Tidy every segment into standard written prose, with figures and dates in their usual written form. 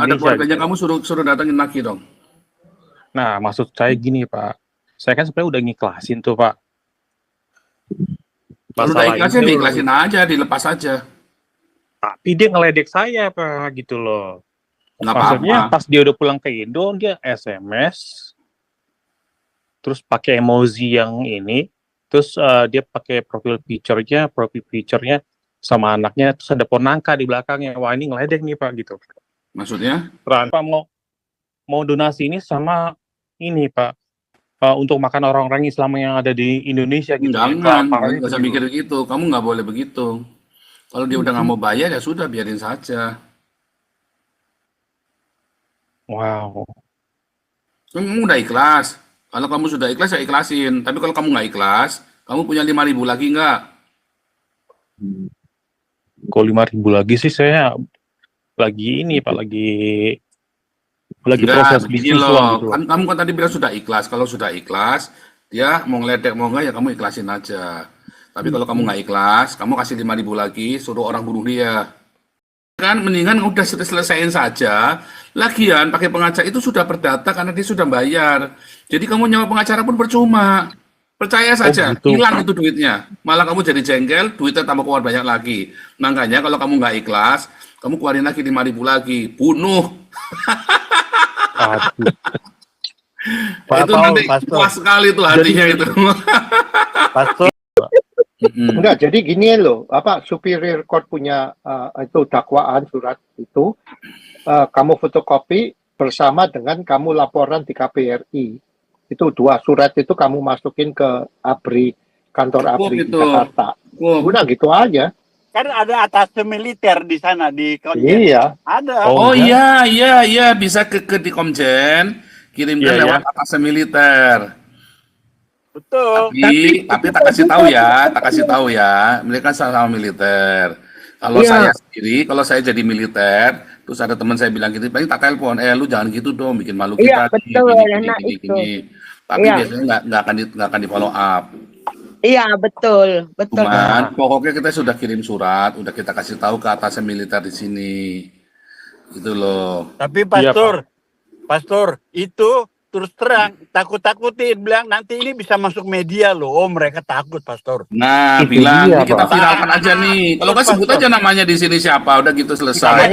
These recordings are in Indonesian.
ada Indonesia keluarganya gitu. kamu suruh datangin lagi dong. Nah, maksud saya gini, Pak. Saya kan sebenarnya udah ngiklasin tuh, Pak. Kalau udah Masalah ini ikhlasnya saya udah, diikhlasin aja, dilepas aja. tapi dia ngeledek saya, Pak, gitu loh. Nggak apa-apa. Maksudnya pas dia udah pulang ke Indo, dia SMS, terus pakai emoji yang ini, terus dia pakai profil picture-nya sama anaknya, terus ada ponangka di belakangnya. Wah, ini ngeledek nih, Pak, gitu. Maksudnya? Pak mau donasi ini sama ini, Pak, untuk makan orang-orang Islam yang ada di Indonesia gitu, yang Jangan, kelaparan nggak itu usah gitu. mikir gitu. Kamu nggak boleh begitu. Kalau dia udah nggak mau bayar ya sudah, biarin saja. Wow. Kamu udah ikhlas. Kalau kamu sudah ikhlas ya ikhlasin. Tapi kalau kamu nggak ikhlas, kamu punya 5.000 lagi nggak? Kalau 5.000 lagi sih saya lagi ini, Pak, lagi Enggak, proses begini bisnis uang loh. gitu loh. Kan kamu kan tadi bilang sudah ikhlas. Kalau sudah ikhlas, dia mau ngeledek mau nggak ya kamu ikhlasin aja. Tapi kalau kamu nggak ikhlas, kamu kasih 5.000 lagi, suruh orang bunuh dia. Kan mendingan udah selesaiin saja. Lagian pakai pengacara itu sudah perdata karena dia sudah bayar. Jadi kamu nyawa pengacara pun percuma. Percaya Oh saja, gitu. hilang itu duitnya. Malah kamu jadi jengkel, duitnya tambah keluar banyak lagi. Makanya kalau kamu nggak ikhlas, kamu keluarin lagi 5.000 lagi. Bunuh. Aduh. Itu nanti puas sekali tuh hatinya itu. Pastor, enggak, jadi gini loh, Superior Court punya itu dakwaan surat itu, kamu fotokopi bersama dengan kamu laporan di KBRI. Itu 2 surat itu kamu masukin ke ABRI, kantor ABRI di Jakarta. Udah gitu aja. Kan ada atase militer di sana di Komjen. Iya. Ada. Oh iya, bisa ke di Komjen, kirimkan lewat atase militer. Betul. Tapi tak kasih tahu ya, mereka sama militer. Kalau saya jadi militer, terus ada teman saya bilang gitu, paling tak telepon, lu jangan gitu dong, bikin malu kita. Betul, gini. Tapi biasanya nggak akan di follow up. Iya, betul. Cuman pokoknya kita sudah kirim surat, udah kita kasih tahu ke atasan militer di sini, gitu loh. Tapi Pastor, itu terus terang takut-takutin, bilang nanti ini bisa masuk media loh. Oh, mereka takut, Pastor. Nah, bilang kita viralkan aja nih. Kalau nggak sebut aja namanya di sini siapa, udah gitu selesai.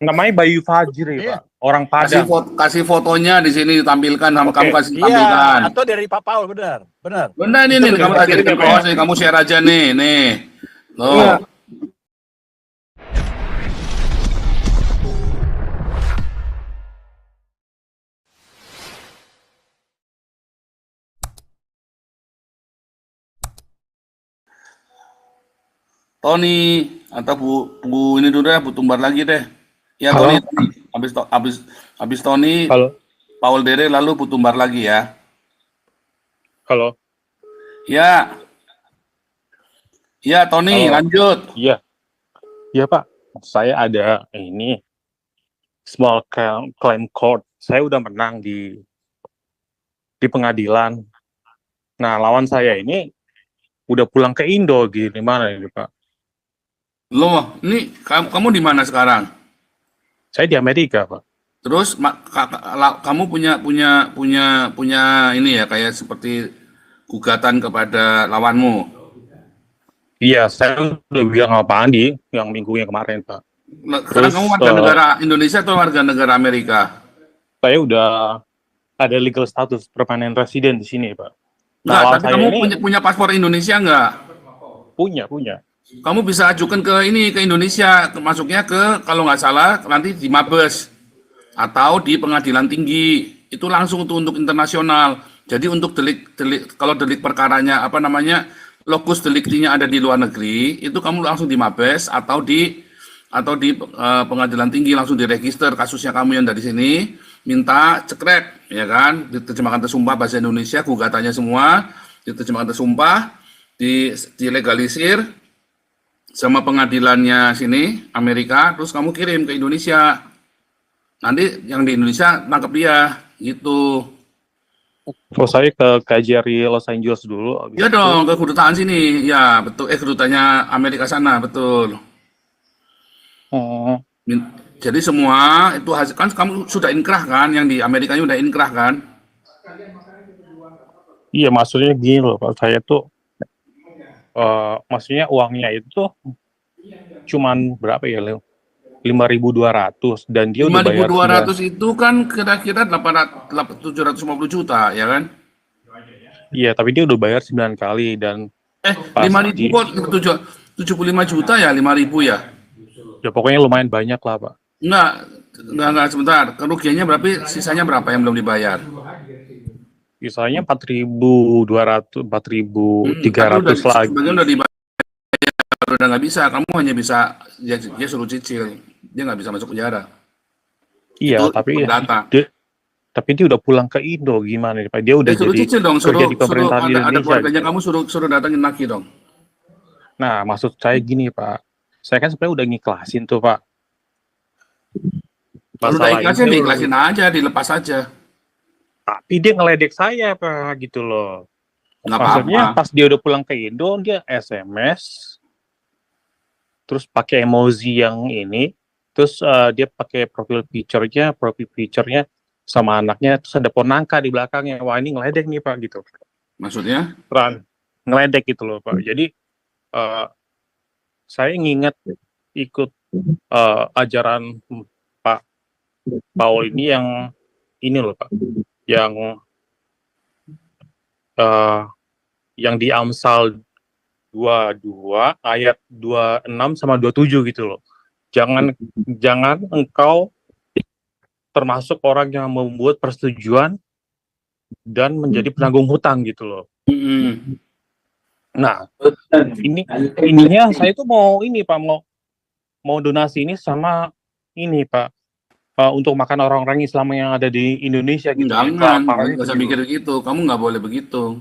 Namanya Bayu Fajri, Pak. Orang Padang. Kasih fotonya di sini ditampilkan sama kamu kasih tampilkan. Atau dari Pak Paul, benar. Benar ini kamu aja di bawah nih, kamu share aja nih. Loh. Tony atau Bu ini dulu deh, Bu Tumbar lagi deh. Ya Tony. Habis Tony. Halo. Paul Dere lalu Bu Tumbar lagi ya. Halo. Ya. Ya Tony, lanjut. Iya. Iya, Pak. Saya ada ini small claim court. Saya udah menang di pengadilan. Nah, lawan saya ini udah pulang ke Indo, gimana ini, Pak? Loh, ini kamu di mana sekarang? Saya di Amerika, Pak. Terus kamu punya ini ya, kayak seperti gugatan kepada lawanmu. Iya, saya udah bilang sama Pak Andi yang minggunya kemarin, Pak. Sekarang kamu warga negara Indonesia atau warga negara Amerika? Saya udah ada legal status permanent resident di sini, Pak. Enggak, tapi kamu punya paspor Indonesia nggak? Punya. Kamu bisa ajukan ke Indonesia, masuknya kalau nggak salah nanti di Mabes atau di pengadilan tinggi. Itu langsung untuk internasional. Jadi untuk kalau delik perkaranya lokus deliktinya ada di luar negeri, itu kamu langsung di Mabes atau di pengadilan tinggi, langsung diregister kasusnya kamu yang dari sini, minta cekrek, ya kan, diterjemahkan tersumpah bahasa Indonesia, gugatannya semua, diterjemahkan tersumpah, dilegalisir sama pengadilannya sini, Amerika, terus kamu kirim ke Indonesia. Nanti yang di Indonesia tangkap dia, gitu. Oh, saya ke KJRI Los Angeles dulu. Iya dong, ke kedutaan sini, ya betul, kedutaannya Amerika sana, betul. Jadi semua itu hasil kan kamu sudah inkrah kan, yang di Amerika udah inkrah kan? Iya, maksudnya gini loh, Pak. Saya tuh maksudnya uangnya itu cuman berapa ya, Leo? 5.200 dan dia udah bayar 5.200 itu kan kira-kira 750 juta, ya kan? Iya, tapi dia udah bayar 9 kali dan pas 5.000 kok 75 juta ya, 5.000 ya? ya pokoknya lumayan banyak lah, Pak. Enggak, sebentar. Kerugiannya berarti sisanya berapa yang belum dibayar? Misalnya 4.200, 4.300 lagi. Sebagian udah dibayar, udah nggak bisa. Kamu hanya bisa, dia suruh cicil. Dia nggak bisa masuk penjara. Iya, Itu tapi data. dia udah pulang ke Indo gimana nih, Pak? Dia udah Suruh jadi cicil dong, kerja di pemerintahan ada Indonesia. keluarganya gitu. kamu suruh datangin lagi dong. Nah, maksud saya gini, Pak. Saya kan sebenarnya udah ngiklasin tuh, Pak. Kalau udah ikhlasin, ini diikhlasin aja, dilepas aja. tapi dia ngeledek saya, Pak, gitu loh. Nggak Maksudnya apa-apa. pas dia udah pulang ke Indo, dia SMS, terus pakai emoji yang ini, terus dia pakai profil picture-nya sama anaknya, terus ada ponangka di belakangnya. Wah, ini ngeledek nih, Pak, gitu. Maksudnya? Ngeledek gitu loh, Pak. Jadi saya nginget ikut ajaran Pak Paul ini yang ini loh, Pak, yang di Amsal 22 ayat 26 sama 27 gitu loh. Jangan engkau termasuk orang yang membuat persetujuan dan menjadi penanggung hutang gitu loh. Nah, ininya saya tuh mau ini, Pak, mau donasi ini sama ini, Pak, untuk makan orang-orang Islam yang ada di Indonesia gitu. Jangan, nggak usah mikir gitu. Kamu nggak boleh begitu.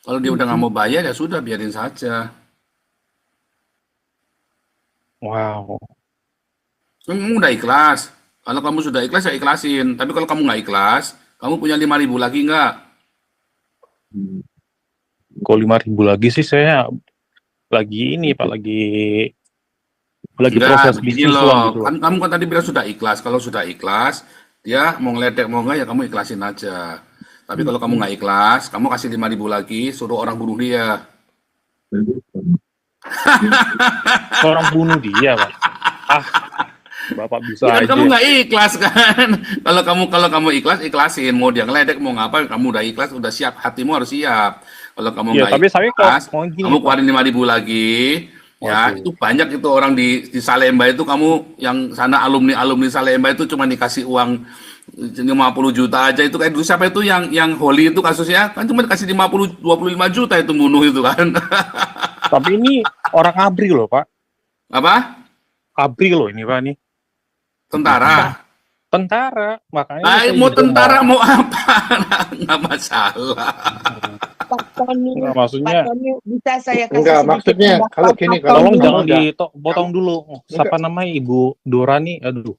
Kalau dia udah nggak mau bayar ya sudah, biarin saja. Wow. Kamu udah ikhlas. Kalau kamu sudah ikhlas ya ikhlasin. Tapi kalau kamu nggak ikhlas, kamu punya 5.000 lagi nggak? Kalau 5.000 lagi sih saya lagi ini, Pak, lagi proses Begini bisnis loh. gitu. Kan kamu kan tadi bilang sudah ikhlas. Kalau sudah ikhlas, dia mau ngeledek mau nggak ya kamu ikhlasin aja. Tapi kalau kamu nggak ikhlas, kamu kasih 5.000 lagi, suruh orang bunuh dia. Orang bunuh dia, Pak. Bapak bisa Ya kan aja. kamu nggak ikhlas kan? Kalau kamu ikhlas, ikhlasin. Mau dia ngeledek mau ngapa, kamu udah ikhlas, udah siap. Hatimu harus siap. Kalau kamu Ya, nggak tapi saya ikhlas, mau gini, kamu Pak. keluarin 5.000 lagi. Ya, Waduh. itu banyak itu orang di Salemba itu, kamu yang sana alumni Salemba itu cuma dikasih uang 50 juta aja. Itu kayak dulu siapa itu yang Holly itu kasusnya kan cuma dikasih 25 juta itu bunuh itu kan. Tapi ini orang ABRI loh, Pak. Apa? ABRI loh ini, Pak, nih. Tentara. Makanya saya Mau juga tentara mau apa? Nggak masalah. Pak Tony, Nah, maksudnya Pak Tony, bisa saya kasih Enggak, sedikit maksudnya pendapat, kalau gini, Pak kalau tolong Tony? jangan udah- dipotong dulu. Siapa namanya Ibu Dora nih? Aduh.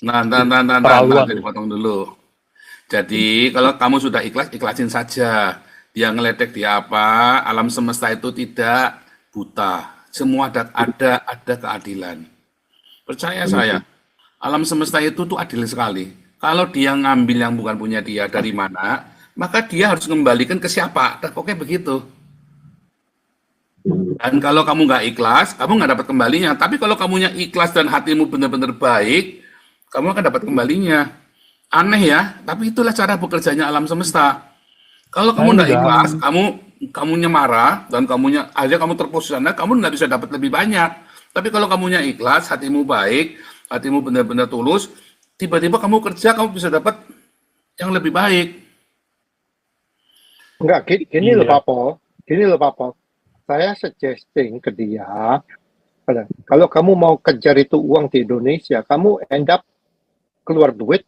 Nah, Terlaluan. dipotong dulu. Jadi, kalau kamu sudah ikhlas, ikhlasin saja. Dia ngeledek dia apa, alam semesta itu tidak buta. Semua ada keadilan. Percaya saya, alam semesta itu tuh adil sekali. Kalau dia ngambil yang bukan punya dia dari mana, maka dia harus mengembalikan ke siapa. Pokoknya begitu. Dan kalau kamu nggak ikhlas, kamu nggak dapat kembalinya. Tapi kalau kamunya ikhlas dan hatimu benar-benar baik, kamu akan dapat kembalinya. Aneh ya, tapi itulah cara bekerjanya alam semesta. Kalau kamu nggak ikhlas, kamunya marah dan akhirnya kamu terpuruk sana, kamu nggak bisa dapat lebih banyak. Tapi kalau kamunya ikhlas, hatimu baik, hatimu benar-benar tulus, tiba-tiba kamu kerja, kamu bisa dapat yang lebih baik. Enggak, gini Iya. loh Pak Pol. Gini loh Pak Pol. Saya suggesting ke dia, kalau kamu mau kejar itu uang di Indonesia, kamu end up keluar duit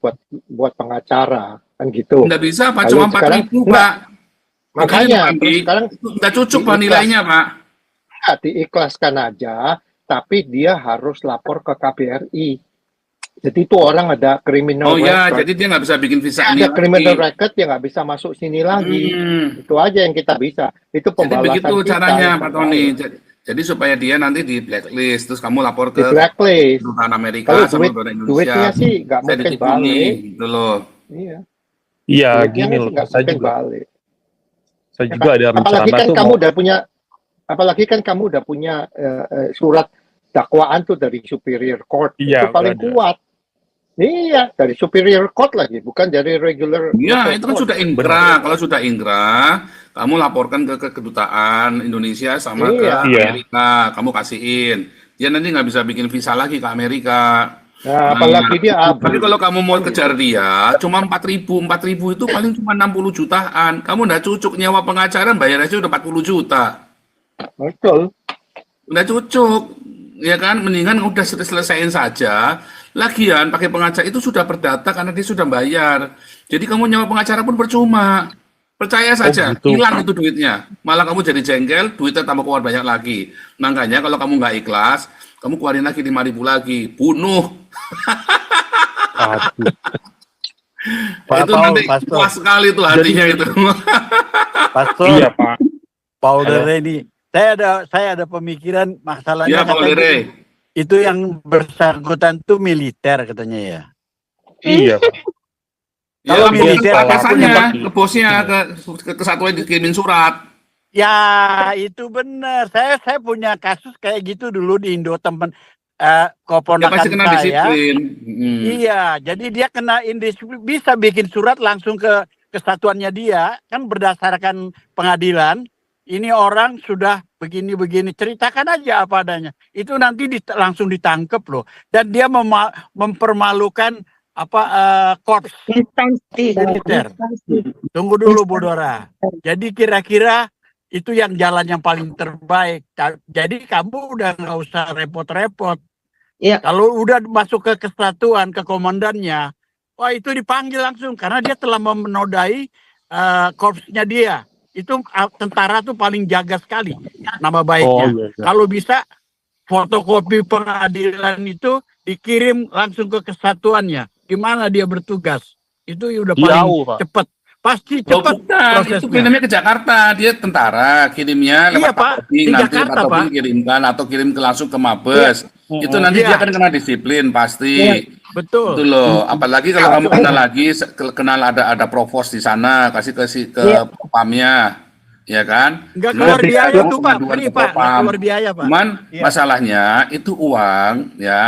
buat pengacara, kan gitu. Nggak bisa, Pak, Lalu cuma sekarang- 4.000, enggak. Pak. Makanya, terus sekarang Nggak cocok, Pak, nilainya, Pak. nggak diikhlaskan aja, tapi dia harus lapor ke KBRI. Jadi itu orang ada criminal Oh ya, record. jadi dia nggak bisa bikin visa ini Ada criminal lagi. record, dia nggak bisa masuk sini lagi. Hmm. Itu aja yang kita bisa. Itu Jadi pembalasan begitu kita caranya, yang Pak terbaik. Tony. Jadi supaya dia nanti di blacklist, terus kamu lapor Di ke blacklist. kedutaan Amerika Kalau sama duit, kedutaan duitnya Indonesia. sih nggak Saya mungkin ditipu nih, balik. gitu loh. Iya, Iya, duitnya gini sih loh, nggak saya mungkin juga, balik. saya Ya juga kan? ada Apalagi rencana kan tuh kamu mau, udah punya, apalagi kan kamu udah punya surat dakwaan tuh dari Superior Court, iya, itu paling udah ada. kuat. Iya, dari Superior Court lagi, bukan dari regular Iya, local itu kan court. sudah inkrah. Kalau sudah inkrah, kamu laporkan ke kedutaan Indonesia sama ke Iya. Iya. Amerika. Kamu kasihin. Dia nanti nggak bisa bikin visa lagi ke Amerika. Nah, Nah, apalagi dia tapi ABRI. kalau kamu mau Kan kejar gitu. dia, cuma 4.000 itu paling cuma 60 jutaan. Kamu nggak cucuk nyewa pengacara, bayar aja udah 40 juta. Betul. Nggak cucuk, ya kan? Mendingan udah selesaiin saja. Lagian pakai pengacara itu sudah perdata karena dia sudah bayar. Jadi kamu nyawa pengacara pun percuma. Percaya saja, gitu. hilang itu duitnya. Malah kamu jadi jengkel, duitnya tambah keluar banyak lagi. Makanya kalau kamu nggak ikhlas, kamu keluarin lagi 5.000 lagi. Bunuh. Aduh. Pak Itu Paul, nanti Pastor. puas sekali tuh hatinya itu. Pastor, Iya, Pak. Paul Halo. Dere ini, saya ada pemikiran masalahnya Ya, Pak katanya Dere. itu yang bersangkutan tuh militer katanya ya. Iya, Pak. Ya, Kalau ke militer bos, apapun atasannya, yang ke bosnya, ke satuan dikirimin surat. Ya itu benar. Saya punya kasus kayak gitu dulu di Indo temen Dia keponakan pasti kena saya. disiplin. Iya, jadi dia kena indisiplin, bisa bikin surat langsung ke kesatuannya dia, kan berdasarkan pengadilan. Ini orang sudah begini-begini, ceritakan aja apa adanya. Itu nanti langsung ditangkep loh. Dan dia mempermalukan apa korps Instansi. militer. Instansi. Tunggu dulu, Bodora. Jadi kira-kira itu yang jalan yang paling terbaik. Jadi kamu udah nggak usah repot-repot. Iya. Kalau udah masuk ke kesatuan, ke komandannya, wah itu dipanggil langsung karena dia telah menodai korpsnya dia. Itu tentara tuh paling jaga sekali nama baiknya. Oh, iya. Kalau bisa fotokopi pengadilan itu dikirim langsung ke kesatuannya. Gimana dia bertugas? Itu udah paling Jauh, Pak. cepat. Pasti Loh, cepat bukan, itu prosesnya. kirimnya ke Jakarta. Dia tentara, kirimnya Iya, lewat Pak. Pak Tobing, Di nanti Jakarta, Pak Tobing Pak. kirimkan atau kirim langsung ke Mabes. Itu nanti Iya. dia akan kena disiplin pasti. Iya. Betul. Itu loh. Apalagi kalau kamu kenal lagi, kenal ada provos di sana, kasih ke Iya. propamnya, ya kan? Nggak Jelas keluar dia biaya ada tuh, Pak. pengaduan Free, ke Pak. Nggak propam. keluar biaya, Pak. Cuman Iya. masalahnya itu uang, ya,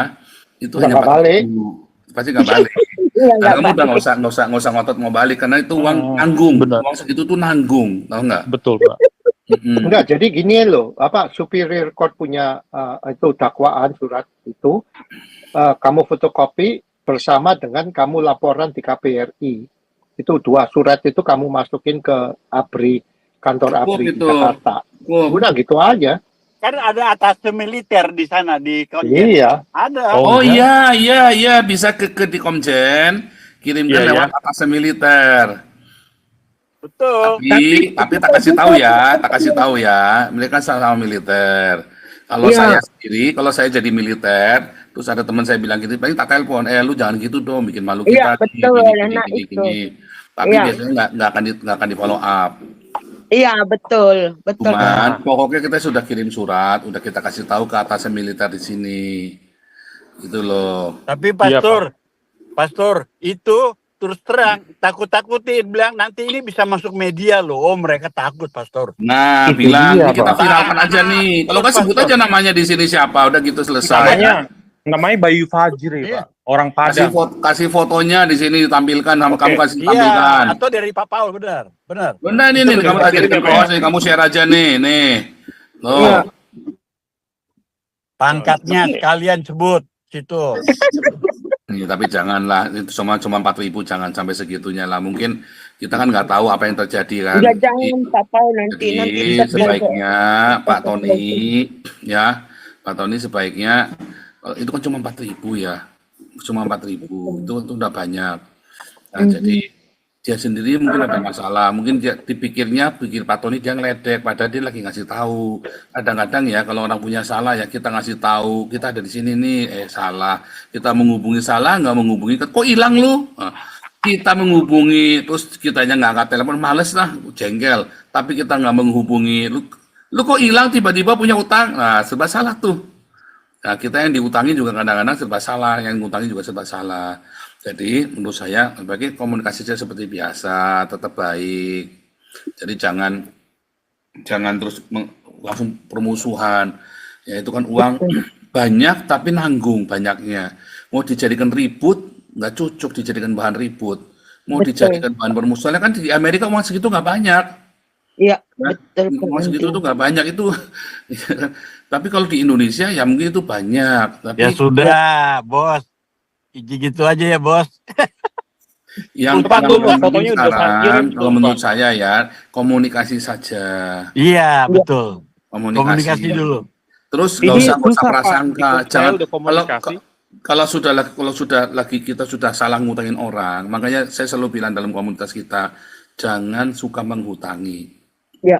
itu Nggak hanya balik. 4.000. Pasti nggak balik. Iya, Nah, nggak, kamu Pak. udah nggak usah ngotot mau balik karena itu uang nanggung. benar. Uang segitu tuh nanggung, tahu nggak? Betul, Pak. Enggak, jadi gini loh, apa Superior Court punya itu dakwaan surat itu, kamu fotokopi bersama dengan kamu laporan di KBRI. Itu 2 surat itu kamu masukin ke ABRI, kantor Cukup ABRI di itu. Jakarta. Cukup. Udah gitu aja. Kan ada atase militer di sana di Konjen. Iya. Ada. Oh, Oh iya, bisa ke di Komjen, kirimkan Iya, lewat atase militer. Betul. Tapi tak kasih tahu ya, mereka sama militer. Kalau Iya. saya sendiri, kalau saya jadi militer, terus ada teman saya bilang gitu, paling tak telepon, lu jangan gitu dong, bikin malu Iya, kita. betul, nah itu. Tapi Iya. biasanya nggak akan di follow up. Iya, betul. Betul. Cuman pokoknya kita sudah kirim surat, udah kita kasih tahu ke atas militer di sini, gitu loh. Tapi Iya, Pastor, itu terus terang takut-takutin bilang nanti ini bisa masuk media loh. Oh, mereka takut, Pastor. Nah, Itu bilang dia, ini kita Pak. viralkan aja nih. Kalau nggak sebut aja namanya di sini siapa, udah gitu selesai. Namanya Bayu Fajri, Iya. Pak. Orang Padang. Kasih fotonya di sini ditampilkan, sama Oke. kamu kasih Iya, tampilkan. atau dari Pak Paul, benar. Benar ini nih, kamu aja di bawah nih, kamu share aja nih. Loh. Iya. Pangkatnya sekalian sebut situ. Nih, tapi janganlah, itu cuma 4.000, jangan sampai segitunya lah. Mungkin kita kan nggak tahu apa yang terjadi kan. Udah jangan Papa nanti Jadi bisa sebaiknya Pak Tony, ya, Pak Tony sebaiknya itu kan cuma 4.000 ya, cuma 4.000 itu udah banyak. Nah, jadi dia sendiri mungkin ada masalah, mungkin dia pikir Pak Tony dia ngeledek, padahal dia lagi ngasih tahu. Kadang-kadang ya kalau orang punya salah ya kita ngasih tahu, kita ada di sini nih, salah, kita menghubungi salah nggak menghubungi, kok hilang lu? Nah, kita menghubungi terus kitanya nggak angkat telepon, males lah, jengkel. Tapi kita nggak menghubungi, lu Lu kok hilang tiba-tiba punya utang? Nah, serba salah tuh. Nah, kita yang diutangi juga kadang-kadang serba salah, yang ngutangi juga serba salah. Jadi, menurut saya, sebagai komunikasinya seperti biasa, tetap baik. Jadi, jangan terus langsung permusuhan. Ya, itu kan uang banyak, tapi nanggung banyaknya. Mau dijadikan ribut, nggak cocok dijadikan bahan ribut. Mau Betul. dijadikan bahan permusuhan, kan di Amerika uang segitu nggak banyak. Iya, Nah, betul Pak uang segitu Nanti. tuh nggak banyak itu. Tapi kalau di Indonesia ya mungkin itu banyak. Tapi Ya sudah, bos. Gitu aja ya, bos. yang Pak, tuh, penting fotonya udah saya sekarang, kirim tuh, kalau menurut Pak. saya ya komunikasi saja. Iya, betul. Komunikasi Komunikasi. dulu. Terus nggak Ini usah susah, Pak. prasangka. Meskipun saya Jangan udah komunikasi. kalau sudah lagi kita sudah salah ngutangin orang, makanya saya selalu bilang dalam komunitas kita, jangan suka menghutangi. Iya.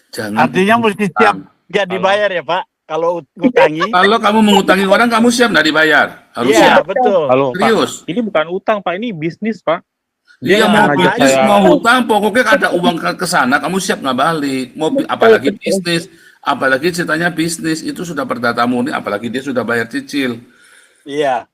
Jangan Artinya mesti utang. siap nggak dibayar ya, Pak? Kalau ngutangi. Kalau kamu mengutangi orang, kamu siap nggak dibayar? Harus Iya, siap. betul. Halo, Pak. Serius. Ini bukan utang, Pak. Ini bisnis, Pak. Iya, Iya, mau ngajak bisnis, saya- mau hutang, pokoknya ada uang ke sana, kamu siap nggak balik. Mau apalagi bisnis, apalagi ceritanya bisnis itu sudah perdata murni, apalagi dia sudah bayar cicil. Iya.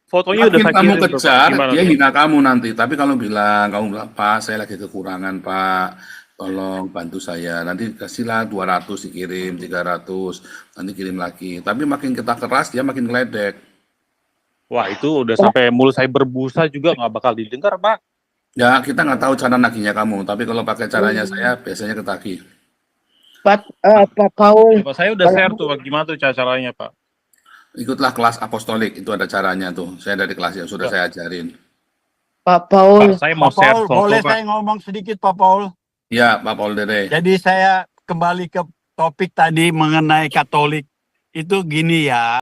Fotonya udah Makin saya kamu kirim tuh, Pak. kejar, Gimana dia tuh? hina kamu nanti. Tapi kalau kamu bilang, Pak, saya lagi kekurangan, Pak. Tolong bantu saya. Nanti kasihlah 200 dikirim, 300, nanti kirim lagi. Tapi makin kita keras, dia makin ngeledek. Wah, itu udah sampai mulut saya berbusa juga nggak bakal didengar, Pak. Ya, kita nggak tahu cara nagihnya kamu. Tapi kalau pakai caranya saya, biasanya ketagih. Pak Paul. Pak, saya udah share tuh, Pak. Gimana tuh caranya, Pak? Ikutlah kelas apostolik, itu ada caranya tuh. Saya dari kelas yang sudah saya ajarin. Pak Paul. Pak, saya mau Pak share Paul, foto, boleh Pak. saya ngomong sedikit, Pak Paul? Ya, Pak Paul Dede. Jadi saya kembali ke topik tadi mengenai Katolik. Itu gini ya.